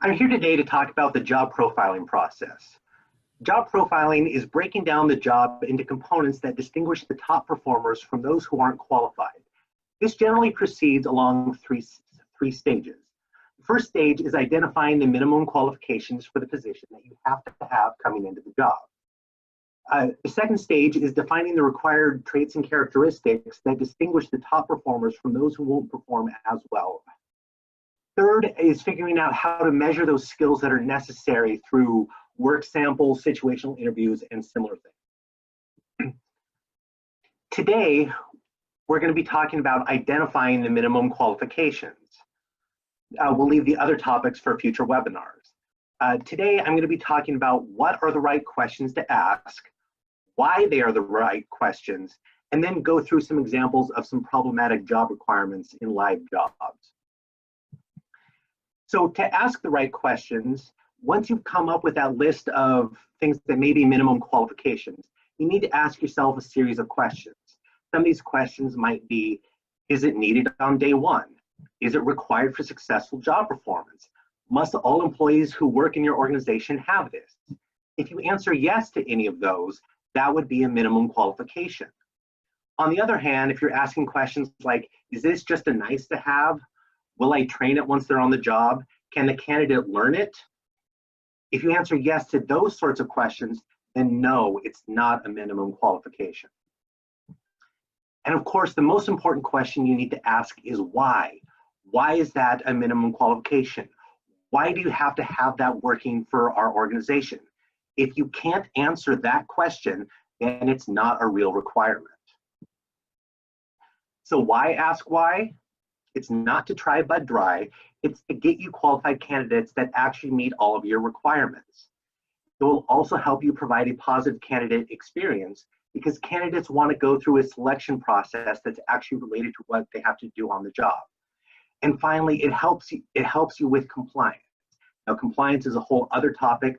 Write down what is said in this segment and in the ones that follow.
I'm here today to talk about the job profiling process. Job profiling is breaking down the job into components that distinguish the top performers from those who aren't qualified. This generally proceeds along three stages. The first stage is identifying the minimum qualifications for the position that you have to have coming into the job. The second stage is defining the required traits and characteristics that distinguish the top performers from those who won't perform as well. Third is figuring out how to measure those skills that are necessary through work samples, situational interviews, and similar things. Today, we're going to be talking about identifying the minimum qualifications. We'll leave the other topics for future webinars. Today, I'm going to be talking about what are the right questions to ask, why they are the right questions, and then go through some examples of some problematic job requirements in live jobs. So to ask the right questions, once you've come up with that list of things that may be minimum qualifications, you need to ask yourself a series of questions. Some of these questions might be, is it needed on day one? Is it required for successful job performance? Must all employees who work in your organization have this? If you answer yes to any of those, that would be a minimum qualification. On the other hand, if you're asking questions like, is this just a nice to have? Will I train it once they're on the job? Can the candidate learn it? If you answer yes to those sorts of questions, then no, it's not a minimum qualification. And of course, the most important question you need to ask is why? Why is that a minimum qualification? Why do you have to have that working for our organization? If you can't answer that question, then it's not a real requirement. So why ask why? It's not to try but dry, it's to get you qualified candidates that actually meet all of your requirements. It will also help you provide a positive candidate experience because candidates want to go through a selection process that's actually related to what they have to do on the job. And finally, it helps you with compliance. Now, compliance is a whole other topic,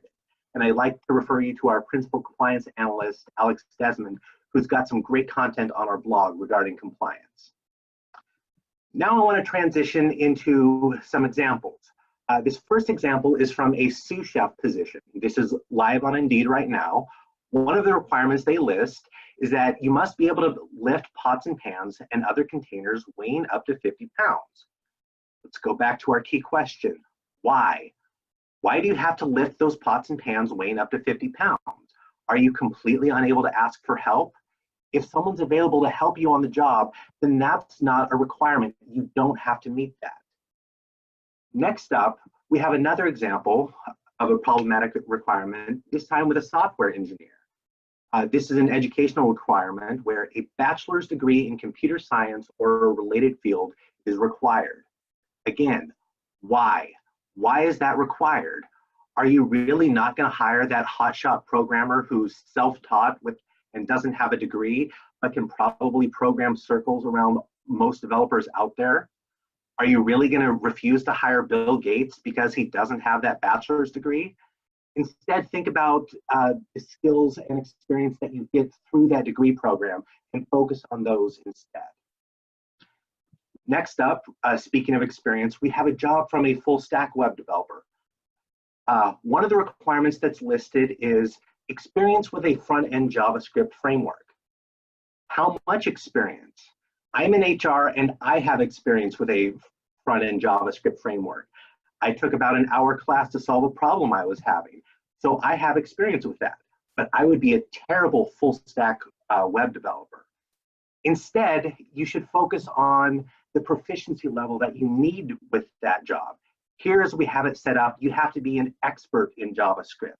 and I like to refer you to our principal compliance analyst, Alex Desmond, who's got some great content on our blog regarding compliance. Now I want to transition into some examples. This first example is from a sous chef position. This is live on Indeed right now. One of the requirements they list is that you must be able to lift pots and pans and other containers weighing up to 50 pounds. Let's go back to our key question. Why? Why do you have to lift those pots and pans weighing up to 50 pounds? Are you completely unable to ask for help? If someone's available to help you on the job, then that's not a requirement. You don't have to meet that. Next up, we have another example of a problematic requirement, this time with a software engineer. This is an educational requirement where a bachelor's degree in computer science or a related field is required. Again, why? Why is that required? Are you really not going to hire that hotshot programmer who's self-taught and doesn't have a degree, but can probably program circles around most developers out there? Are you really going to refuse to hire Bill Gates because he doesn't have that bachelor's degree? Instead, think about the skills and experience that you get through that degree program and focus on those instead. Next up, speaking of experience, we have a job from a full stack web developer. One of the requirements that's listed is experience with a front-end JavaScript framework. How much experience? I'm in HR and I have experience with a front-end JavaScript framework. I took about an hour class to solve a problem I was having, so I have experience with that, but I would be a terrible full-stack web developer. Instead, you should focus on the proficiency level that you need with that job. Here, as we have it set up, you have to be an expert in JavaScript.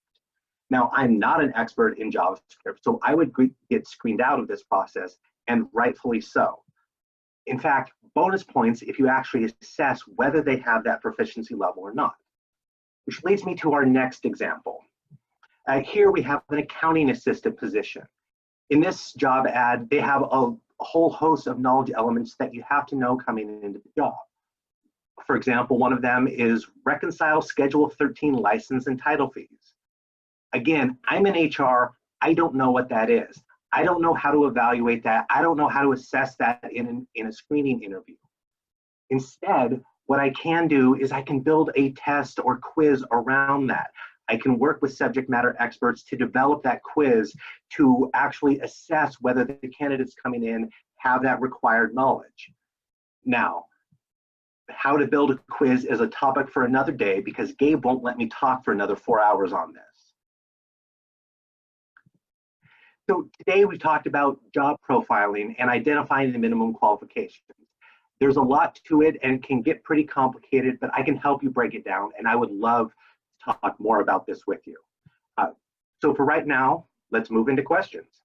Now, I'm not an expert in JavaScript, so I would get screened out of this process, and rightfully so. In fact, bonus points if you actually assess whether they have that proficiency level or not. Which leads me to our next example. Here we have an accounting assistant position. In this job ad, they have a whole host of knowledge elements that you have to know coming into the job. For example, one of them is reconcile Schedule 13 license and title fees. Again, I'm in HR, I don't know what that is. I don't know how to evaluate that. I don't know how to assess that in a screening interview. Instead, What I can do is I can build a test or quiz around that. I can work with subject matter experts to develop that quiz to actually assess whether the candidates coming in have that required knowledge. Now, how to build a quiz is a topic for another day because Gabe won't let me talk for another 4 hours on this. So today we talked about job profiling and identifying the minimum qualifications. There's a lot to it and can get pretty complicated, but I can help you break it down, and I would love to talk more about this with you. So for right now, let's move into questions.